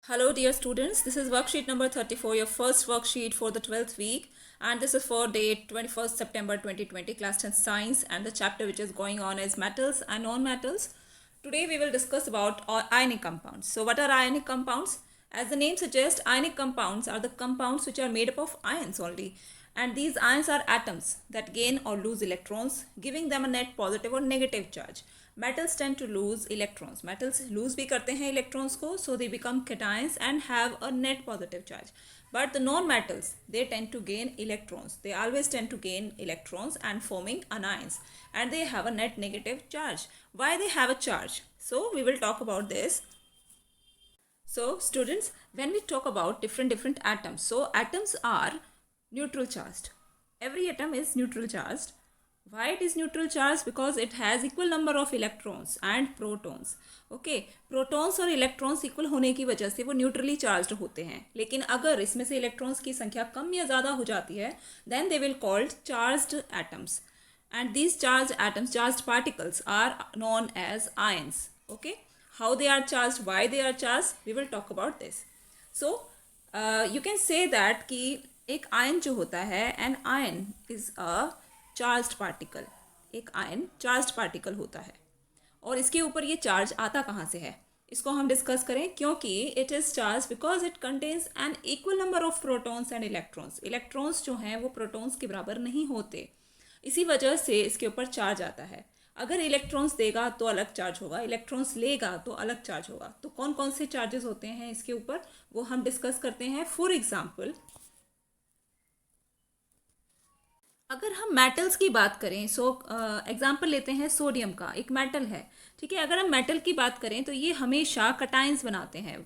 Hello dear students, this is worksheet number 34, your first worksheet for the 12th week, and this is for date 21st September 2020, class 10 science, and the chapter which is going on is metals and non-metals. Today we will discuss about ionic compounds. So what are ionic compounds? As the name suggests, ionic compounds are the compounds which are made up of ions only, and these ions are atoms that gain or lose electrons, giving them a net positive or negative charge. Metals tend to lose electrons. Metals lose भी करते हैं electrons को, so they become cations and have a net positive charge. But the non-metals, they tend to gain electrons. They always tend to gain electrons and forming anions, and they have a net negative charge. Why they have a charge? So we will talk about this. So students, when we talk about different atoms, so atoms are neutral charged. Every atom is neutral charged. Why it is neutral charge? Because it has equal number of electrons and protons. Okay, protons और electrons equal होने की वजह से वो neutrally charged होते हैं. लेकिन अगर इसमें से electrons की संख्या कम या ज़्यादा हो जाती है, then they will called charged atoms. And these charged atoms, charged particles are known as ions. Okay, how they are charged, why they are charged, we will talk about this. So you can say that कि एक ion जो होता है, an ion is a charged particle. एक ion charged particle होता है और इसके ऊपर ये चार्ज आता कहाँ से है, इसको हम डिस्कस करें. क्योंकि it is charge because it contains an equal number of protons and electrons. Electrons जो हैं वो प्रोटॉन्स के बराबर नहीं होते, इसी वजह से इसके ऊपर चार्ज आता है. अगर इलेक्ट्रॉन्स देगा तो अलग चार्ज होगा, इलेक्ट्रॉन्स लेगा तो अलग चार्ज होगा. तो कौन कौन से चार्जेस होते हैं इसके ऊपर वो हम डिस्कस करते हैं. फॉर एग्जाम्पल, अगर हम मेटल्स की बात करें, एग्जांपल लेते हैं सोडियम का. एक मेटल है, ठीक है. अगर हम मेटल की बात करें तो ये हमेशा कटाइंस बनाते हैं.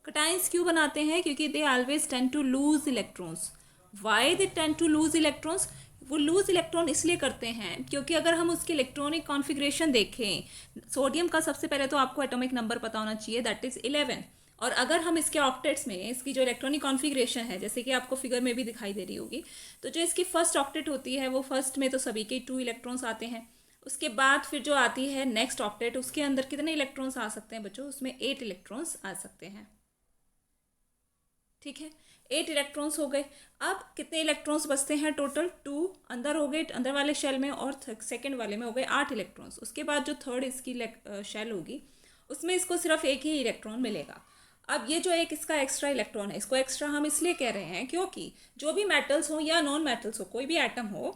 कटाइंस क्यों बनाते हैं? क्योंकि they always tend to lose electrons. Why they tend to lose electrons? वो लूज इलेक्ट्रॉन इसलिए करते हैं क्योंकि अगर हम उसकी इलेक्ट्रॉनिक कॉन्फ़िगरेशन देखें, सोडियम का सबसे पहले तो आपको एटॉमिक नंबर पता होना चाहिए, दैट इज़ 11. और अगर हम इसके ऑक्टेट्स में इसकी जो इलेक्ट्रॉनिक कॉन्फ़िगरेशन है, जैसे कि आपको फिगर में भी दिखाई दे रही होगी, तो जो इसकी फर्स्ट ऑक्टेट होती है वो फर्स्ट में तो सभी के 2 इलेक्ट्रॉन्स आते हैं. उसके बाद फिर जो आती है नेक्स्ट ऑक्टेट, उसके अंदर कितने इलेक्ट्रॉन्स आ सकते हैं बच्चों? उसमें 8 इलेक्ट्रॉन्स आ सकते हैं. ठीक है, 8 इलेक्ट्रॉन्स हो गए. अब कितने इलेक्ट्रॉन्स बचते हैं? टोटल 2 अंदर हो गए, अंदर वाले शेल में, और सेकेंड वाले में हो गए 8 इलेक्ट्रॉन्स. उसके बाद जो थर्ड इसकी शेल होगी उसमें इसको सिर्फ एक ही इलेक्ट्रॉन मिलेगा. अब ये जो एक इसका एक्स्ट्रा इलेक्ट्रॉन है, इसको एक्स्ट्रा हम इसलिए कह रहे हैं क्योंकि जो भी मेटल्स हो या नॉन मेटल्स हो, कोई भी एटम हो,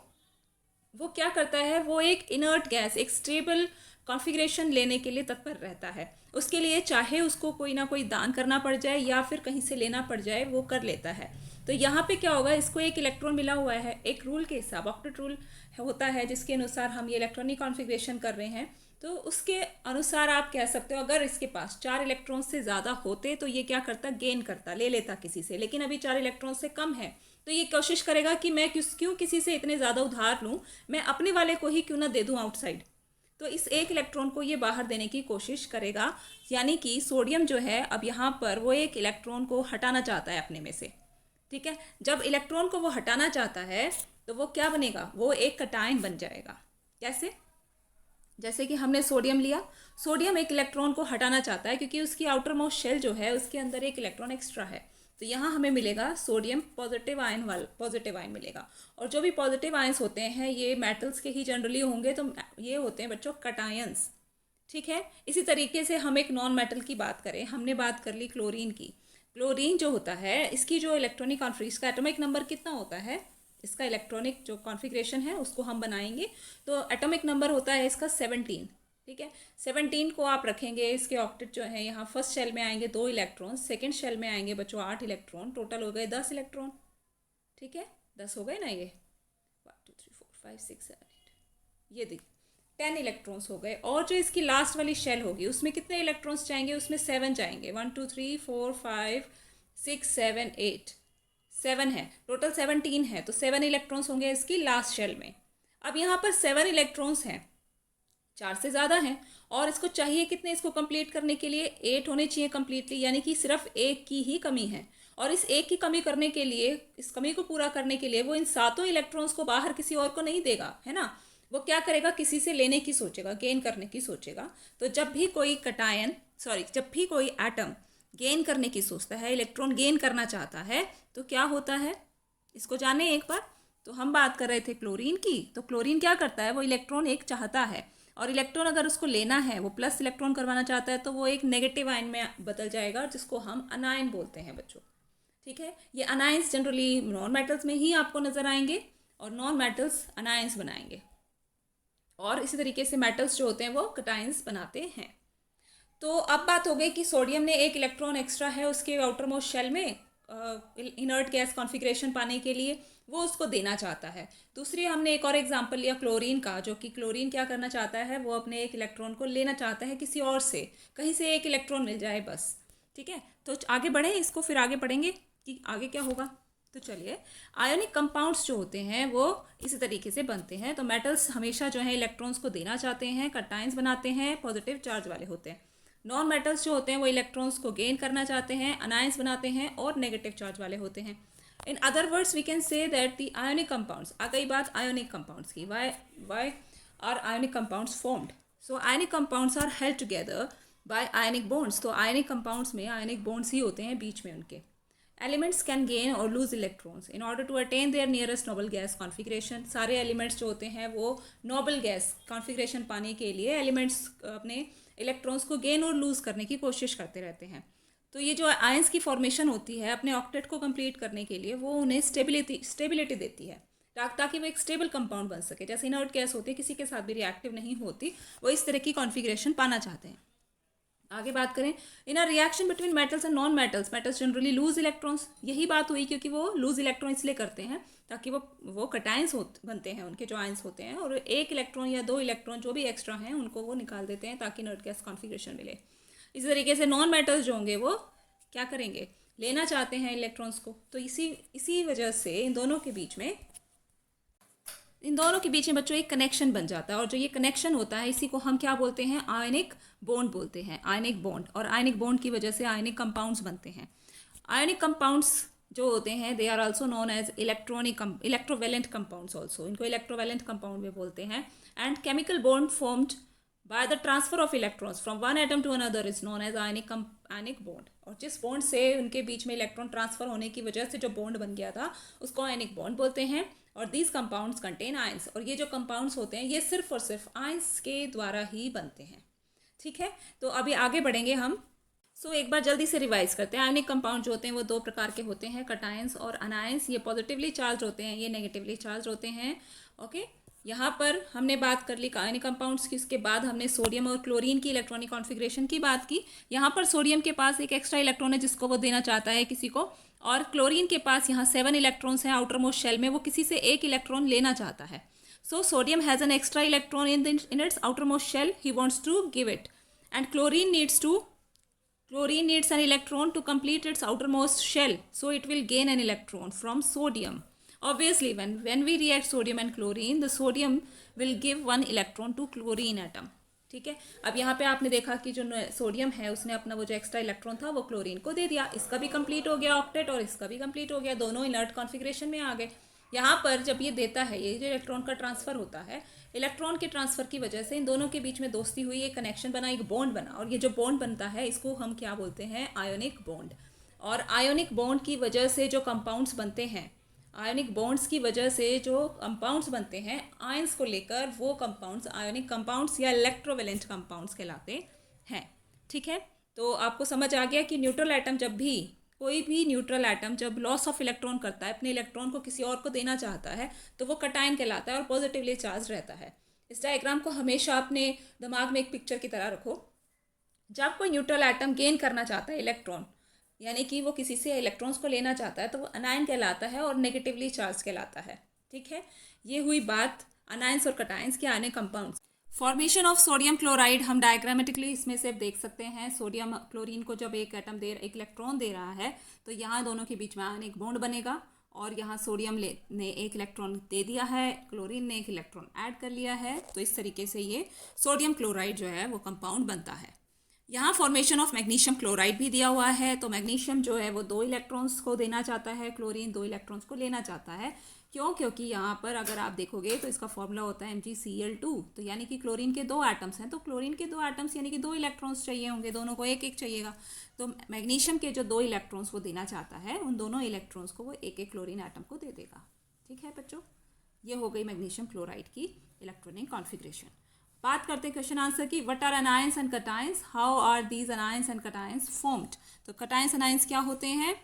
वो क्या करता है, वो एक इनर्ट गैस, एक स्टेबल कॉन्फ़िगरेशन लेने के लिए तत्पर रहता है. उसके लिए चाहे उसको कोई ना कोई दान करना पड़ जाए या फिर कहीं से लेना पड़ जाए, वो कर लेता है. तो यहाँ पे क्या होगा, इसको एक इलेक्ट्रॉन मिला हुआ है, एक रूल के हिसाब, ऑक्टेट रूल होता है जिसके अनुसार हम ये इलेक्ट्रॉनिक कॉन्फ़िगरेशन कर रहे हैं. तो उसके अनुसार आप कह सकते हो अगर इसके पास 4 इलेक्ट्रॉन से ज़्यादा होते तो ये क्या करता, गेन करता, ले लेता किसी से. लेकिन अभी 4 इलेक्ट्रॉन से कम है तो ये कोशिश करेगा कि मैं क्यों किसी से इतने ज़्यादा उधार लूँ, मैं अपने वाले को ही क्यों ना दे दूँ आउटसाइड. तो इस एक इलेक्ट्रॉन को ये बाहर देने की कोशिश करेगा. यानी कि सोडियम जो है अब यहाँ पर वो एक इलेक्ट्रॉन को हटाना चाहता है अपने में से. ठीक है, जब इलेक्ट्रॉन को वो हटाना चाहता है तो वो क्या बनेगा, वो एक कटायन बन जाएगा. कैसे? जैसे कि हमने सोडियम लिया, सोडियम एक इलेक्ट्रॉन को हटाना चाहता है क्योंकि उसकी आउटर मोस्ट शेल जो है उसके अंदर एक इलेक्ट्रॉन एक्स्ट्रा है. तो यहाँ हमें मिलेगा सोडियम पॉजिटिव आयन मिलेगा. और जो भी पॉजिटिव आयंस होते हैं ये मेटल्स के ही जनरली होंगे, तो ये होते हैं बच्चों कटायंस. ठीक है, इसी तरीके से हम एक नॉन मेटल की बात करें, हमने बात कर ली क्लोरीन की. क्लोरीन जो होता है इसकी जो इलेक्ट्रॉनिक कॉन्फ़िगरेशन, इसका एटॉमिक नंबर कितना होता है, इसका इलेक्ट्रॉनिक जो कॉन्फ़िगरेशन है उसको हम बनाएंगे तो एटॉमिक नंबर होता है इसका 17. ठीक है, 17 को आप रखेंगे. इसके ऑक्टेट जो है, यहाँ फर्स्ट शेल में आएंगे 2 इलेक्ट्रॉन, सेकंड शेल में आएंगे बच्चों 8 इलेक्ट्रॉन, टोटल हो गए 10 इलेक्ट्रॉन. ठीक है, 10 हो गए ना, ये 1 2 3 4 5 6 7 8, ये देखिए 10 इलेक्ट्रॉन्स हो गए. और जो इसकी लास्ट वाली शेल होगी उसमें कितने इलेक्ट्रॉन्स जाएंगे, उसमें 7 जाएंगे. 1 2 3 4 5 6 7 8, 7 है, टोटल 17 है. तो 7 इलेक्ट्रॉन्स होंगे इसकी लास्ट शेल में. अब यहाँ पर 7 इलेक्ट्रॉन्स हैं, 4 से ज़्यादा हैं, और इसको चाहिए कितने, इसको कंप्लीट करने के लिए 8 होने चाहिए कम्प्लीटली. यानी कि सिर्फ एक की ही कमी है. और इस एक की कमी करने के लिए, इस कमी को पूरा करने के लिए वो इन 7 इलेक्ट्रॉन्स को बाहर किसी और को नहीं देगा, है ना. वो क्या करेगा, किसी से लेने की सोचेगा, गेन करने की सोचेगा. तो जब भी कोई एटम गेन करने की सोचता है, इलेक्ट्रॉन गेन करना चाहता है, तो क्या होता है इसको जाने एक बार। तो हम बात कर रहे थे क्लोरीन की, तो क्लोरीन क्या करता है, वो इलेक्ट्रॉन एक चाहता है, और इलेक्ट्रॉन अगर उसको लेना है, वो प्लस इलेक्ट्रॉन करवाना चाहता है, तो वो एक नेगेटिव आयन में बदल जाएगा, जिसको हम अनायन बोलते हैं बच्चों। ठीक है, ये अनायंस जनरली नॉन मेटल्स में ही आपको नजर आएंगे, और नॉन मेटल्स अनायंस बनाएंगे, और इसी तरीके से मेटल्स जो होते हैं वो कटायंस बनाते हैं। तो अब बात हो गई कि सोडियम ने एक इलेक्ट्रॉन एक्स्ट्रा है उसके आउटर मोस्ट शेल में इनर्ट गैस कॉन्फ़िगरेशन पाने के लिए, वो उसको देना चाहता है। दूसरी हमने एक और एग्जांपल लिया क्लोरीन का, जो कि क्लोरीन क्या करना चाहता है, वो अपने एक इलेक्ट्रॉन को लेना चाहता है किसी और से, कहीं से एक इलेक्ट्रॉन मिल जाए बस। ठीक है, तो आगे बढ़े, इसको फिर आगे पढ़ेंगे कि आगे क्या होगा। तो चलिए, आयोनिक कंपाउंड्स जो होते हैं वो इसी तरीके से बनते हैं। तो मेटल्स हमेशा जो है इलेक्ट्रॉन्स को देना चाहते हैं, कटायंस बनाते हैं, पॉजिटिव चार्ज वाले होते हैं। नॉन मेटल्स जो होते हैं वो इलेक्ट्रॉन्स को गेन करना चाहते हैं, अनायंस बनाते हैं, और नेगेटिव चार्ज वाले होते हैं। In other words we can say that the ionic compounds, आ गई बात आयोनिक कंपाउंड्स की, why are ionic compounds formed. So ionic compounds are held together by ionic bonds. तो आयोनिक कंपाउंड्स में आयोनिक बॉन्ड्स ही होते हैं बीच में उनके। एलिमेंट्स कैन गेन और lose electrons in order to attain their nearest noble gas configuration. सारे एलिमेंट्स जो होते हैं वो नोबल गैस कॉन्फ़िगरेशन पाने के लिए एलिमेंट्स अपने इलेक्ट्रॉन्स को गेन और लूज करने की कोशिश करते रहते हैं। तो ये जो आयंस की फॉर्मेशन होती है अपने ऑक्टेट को कंप्लीट करने के लिए, वो उन्हें स्टेबिलिटी देती है, ताकि वो एक स्टेबल कंपाउंड बन सके। जैसे इनर्ट गैस होती है, किसी के साथ भी रिएक्टिव नहीं होती, वो इस तरह की कॉन्फ़िगरेशन पाना चाहते हैं। आगे बात करें, in a reaction between metals and non metals, metals generally lose electrons. यही बात हुई क्योंकि वो लूज इलेक्ट्रॉन इसलिए करते हैं ताकि वो कटायंस बनते हैं, उनके जो आयंस होते हैं, और एक इलेक्ट्रॉन या दो इलेक्ट्रॉन जो भी एक्स्ट्रा हैं उनको वो निकाल देते हैं ताकि इनर्ट गैस कॉन्फ़िगरेशन मिले। इसी तरीके से नॉन मेटल्स जो होंगे वो क्या करेंगे, लेना चाहते हैं इलेक्ट्रॉन्स को। तो इसी वजह से इन दोनों के बीच में बच्चों एक कनेक्शन बन जाता है, और जो ये कनेक्शन होता है इसी को हम क्या बोलते हैं, आयनिक बॉन्ड बोलते हैं, आयनिक बॉन्ड। और आयनिक बॉन्ड की वजह से आयनिक कंपाउंड्स बनते हैं। आयनिक कंपाउंड्स जो होते हैं they are also known as electrovalent compounds also, इनको इलेक्ट्रोवेलेंट कंपाउंड भी बोलते हैं। And chemical bond formed by the transfer of electrons from one atom to another is known as ionic bond. और जिस bond से उनके बीच में इलेक्ट्रॉन ट्रांसफर होने की वजह से जो बॉन्ड बन गया था उसको आयनिक बॉन्ड बोलते हैं। और दीज कंपाउंड्स कंटेन आयंस, और ये जो कंपाउंड्स होते हैं ये सिर्फ और सिर्फ आयंस के द्वारा ही बनते हैं। ठीक है, तो अभी आगे बढ़ेंगे हम। एक बार जल्दी से रिवाइज करते हैं। आयनिक कंपाउंड जो होते हैं वो दो प्रकार के होते हैं, कटायंस और अनायंस। ये पॉजिटिवली चार्ज होते हैं, ये नेगेटिवली चार्ज होते हैं। ओके, यहाँ पर हमने बात कर ली आयनिक कंपाउंड्स की। उसके बाद हमने सोडियम और क्लोरीन की इलेक्ट्रॉनिक कॉन्फ़िगरेशन की बात की। यहाँ पर सोडियम के पास एक एक्स्ट्रा इलेक्ट्रॉन है जिसको वो देना चाहता है किसी को, और क्लोरीन के पास यहाँ 7 इलेक्ट्रॉन्स हैं आउटर मोस्ट शेल में, वो किसी से एक इलेक्ट्रॉन लेना चाहता है। So sodium has an extra electron in its outer most shell, he wants to give it, and chlorine needs an electron to complete its outermost shell, so it will gain an electron from sodium. Obviously, when we react sodium and chlorine, the sodium will give one electron to chlorine atom. ठीक है, अब यहाँ पे आपने देखा कि जो sodium है उसने अपना वो जो एक्स्ट्रा इलेक्ट्रॉन था वो क्लोरीन को दे दिया। इसका भी कंप्लीट हो गया ऑक्टेट, और इसका भी कंप्लीट हो गया, दोनों इनर्ट कॉन्फ़िगरेशन में आ गए। यहाँ पर जब ये देता है, ये जो इलेक्ट्रॉन का ट्रांसफ़र होता है, इलेक्ट्रॉन के ट्रांसफ़र की वजह से इन दोनों के बीच में दोस्ती हुई, एक कनेक्शन बना, एक बॉन्ड बना, और ये जो बॉन्ड बनता है इसको हम क्या बोलते हैं, आयोनिक बॉन्ड। और आयोनिक बॉन्ड की वजह से जो कंपाउंड्स बनते हैं, आयोनिक बॉन्ड्स की वजह से जो कंपाउंड्स बनते हैं आयंस को लेकर, वो कंपाउंड्स आयोनिक कंपाउंड्स या इलेक्ट्रोवेलेंट कंपाउंड्स कहलाते हैं। ठीक है, तो आपको समझ आ गया कि न्यूट्रल एटम जब भी, कोई भी न्यूट्रल एटम जब लॉस ऑफ इलेक्ट्रॉन करता है, अपने इलेक्ट्रॉन को किसी और को देना चाहता है, तो वो कटायन कहलाता है और पॉजिटिवली चार्ज रहता है। इस डायग्राम को हमेशा अपने दिमाग में एक पिक्चर की तरह रखो। जब कोई न्यूट्रल एटम गेन करना चाहता है इलेक्ट्रॉन, यानी कि वो किसी से इलेक्ट्रॉन्स को लेना चाहता है, तो वो अनायन कहलाता है और नेगेटिवली चार्ज कहलाता है। ठीक है, ये हुई बात अनायंस और कटायंस के आने compounds. Formation of sodium chloride हम डायग्रामेटिकली इसमें से देख सकते हैं। सोडियम क्लोरीन को जब एक इलेक्ट्रॉन दे रहा है, तो यहाँ दोनों के बीच में आयनिक बॉन्ड बनेगा, और यहाँ सोडियम ने एक इलेक्ट्रॉन दे दिया है, क्लोरीन ने एक इलेक्ट्रॉन ऐड कर लिया है, तो इस तरीके से ये सोडियम क्लोराइड जो है वो कंपाउंड बनता है। यहाँ फॉर्मेशन ऑफ मैग्नीशियम क्लोराइड भी दिया हुआ है। तो मैग्नीशियम जो है वो 2 इलेक्ट्रॉन्स को देना चाहता है, क्लोरीन 2 इलेक्ट्रॉन्स को लेना चाहता है। क्यों? क्योंकि यहाँ पर अगर आप देखोगे तो इसका फॉर्मूला होता है MgCl2। तो यानी कि क्लोरीन के 2 एटम्स हैं, तो क्लोरीन के 2 एटम्स यानी कि 2 इलेक्ट्रॉन्स चाहिए होंगे, दोनों को एक एक चाहिएगा। तो मैग्नीशियम के जो 2 इलेक्ट्रॉन्स वो देना चाहता है, उन दोनों इलेक्ट्रॉन्स को वो एक एक क्लोरीन एटम को दे देगा। ठीक है बच्चों, ये हो गई मैग्नीशियम क्लोराइड की इलेक्ट्रॉनिक कॉन्फ़िगरेशन। बात करते हैं क्वेश्चन आंसर की। What are anions and cations, how are these anions and cations formed. तो कटायंस अनायंस क्या होते हैं?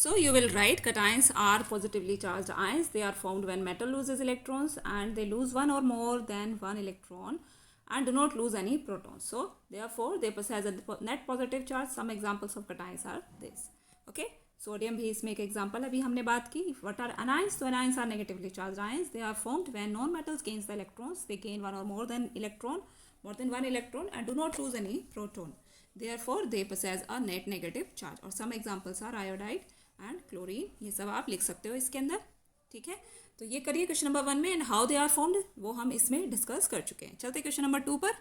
So you will write cations are positively charged ions. They are formed when metal loses electrons and they lose one or more than one electron and do not lose any protons. So therefore they possess a net positive charge. Some examples of cations are this. Okay. Sodium भी इसमें एक example अभी हमने बात की. What are anions? तो anions are negatively charged ions. They are formed when non-metals gains the electrons. They gain one or more than one electron and do not lose any proton. Therefore they possess a net negative charge. और some examples are iodide and chlorine. ये सब आप लिख सकते हो इसके अंदर. ठीक है, तो ये करिए क्वेश्चन नंबर 1 में. And how they are formed वो हम इसमें डिस्कस कर चुके हैं. चलते क्वेश्चन नंबर 2 पर.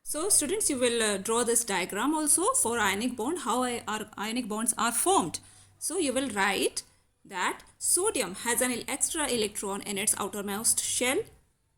So students, you will draw this diagram also for ionic bond, how our ionic bonds are formed. So you will write that sodium has an extra electron in its outermost shell.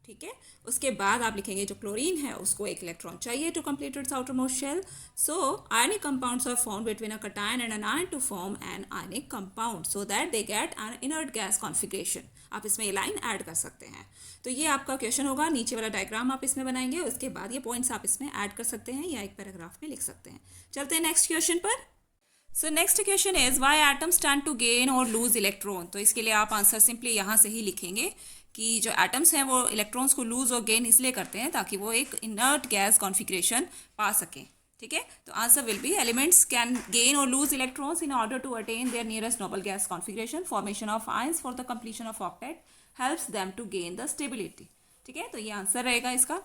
ठीक है, उसके बाद आप लिखेंगे जो chlorine है उसको एक इलेक्ट्रॉन चाहिए to complete its outermost shell. So ionic compounds are formed between a cation and anion to form an ionic compound so that they get an inert gas configuration. आप इसमें ये line add कर सकते हैं. तो ये आपका question होगा. नीचे वाला डायग्राम आप इसमें बनाएंगे, उसके बाद ये पॉइंट्स आप इसमें ऐड कर सकते हैं या एक पैराग्राफ में लिख सकते हैं. चलते हैं नेक्स्ट क्वेश्चन पर. So next question is why atoms tend to gain और लूज इलेक्ट्रॉन. तो इसके लिए आप आंसर सिंपली यहाँ से ही लिखेंगे कि जो एटम्स हैं वो इलेक्ट्रॉन्स को लूज और गेन इसलिए करते हैं ताकि वो एक इनर्ट गैस कॉन्फिगरेशन पा सकें. ठीक है, तो answer will be elements can gain और lose electrons in order to attain their nearest noble gas configuration. Formation of ions for the completion of octet helps them to gain the stability. ठीक है, तो ये answer रहेगा इसका.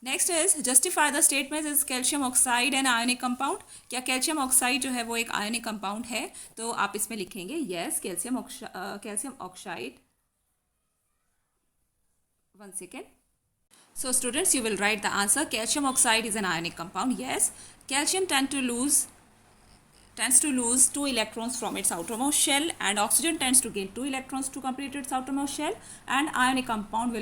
Next is justify the statement is calcium oxide and ionic compound. क्या calcium oxide जो है वो एक आयनिक कंपाउंड है? तो आप इसमें लिखेंगे yes calcium oxide. One second. So students, you will write the answer. Calcium oxide is an ionic compound. Yes, calcium tends to lose 2 electrons from its outermost shell, and oxygen tends to gain 2 electrons to complete its outermost shell. And ionic bond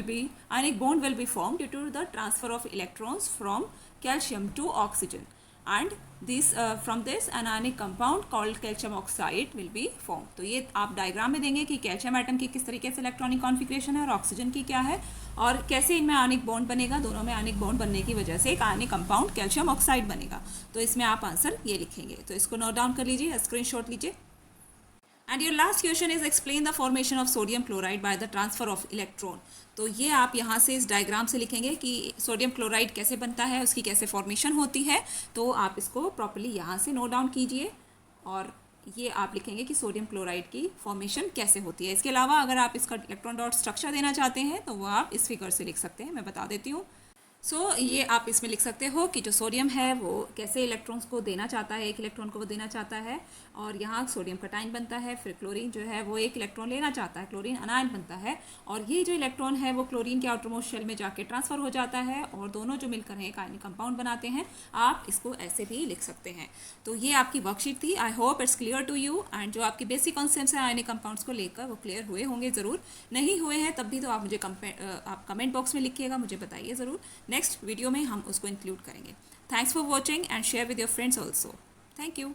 will be formed due to the transfer of electrons from calcium to oxygen. And from this an ionic compound called calcium oxide will be formed. तो ये आप diagram में देंगे कि calcium atom की किस तरीके से इलेक्ट्रॉनिक कॉन्फिगरेशन है और ऑक्सीजन की क्या है और कैसे इनमें आयनिक बॉन्ड बनेगा. दोनों में आयनिक बॉन्ड बनने की वजह से एक आयनिक कंपाउंड कैल्शियम ऑक्साइड बनेगा. तो इसमें आप आंसर ये लिखेंगे. तो इसको नोट डाउन कर लीजिए, स्क्रीनशॉट लीजिए. And your last question is explain the formation of sodium chloride bye the transfer of electron. तो ये आप यहाँ से इस डायग्राम से लिखेंगे कि सोडियम क्लोराइड कैसे बनता है, उसकी कैसे फॉर्मेशन होती है. तो आप इसको प्रॉपर्ली यहाँ से नोट डाउन कीजिए और ये आप लिखेंगे कि सोडियम क्लोराइड की फॉर्मेशन कैसे होती है. इसके अलावा अगर आप इसका इलेक्ट्रॉन डॉट स्ट्रक्चर देना चाहते हैं तो वो आप इस फिगर से लिख सकते हैं. मैं बता देती हूँ. ये आप इसमें लिख सकते हो कि जो सोडियम है वो कैसे इलेक्ट्रॉन्स को देना चाहता है, एक इलेक्ट्रॉन को वो देना चाहता है और यहाँ सोडियम कटायन बनता है. फिर क्लोरीन जो है वो एक इलेक्ट्रॉन लेना चाहता है, क्लोरीन अनायन बनता है और ये जो इलेक्ट्रॉन है वो क्लोरीन के आउटरमोस्ट शेल में जाके ट्रांसफ़र हो जाता है और दोनों जो मिलकर एक आयनिक कंपाउंड बनाते हैं. आप इसको ऐसे भी लिख सकते हैं. तो ये आपकी वर्कशीट थी. I hope it's clear to you. And जो आपकी बेसिक कॉन्सेप्ट्स हैं आयनिक कंपाउंड्स को लेकर वो क्लियर हुए होंगे ज़रूर. नहीं हुए हैं तब भी तो आप मुझे आप कमेंट बॉक्स में लिखिएगा, मुझे बताइए ज़रूर. नेक्स्ट वीडियो में हम उसको इंक्लूड करेंगे. Thanks for watching and share with your friends also. Thank you.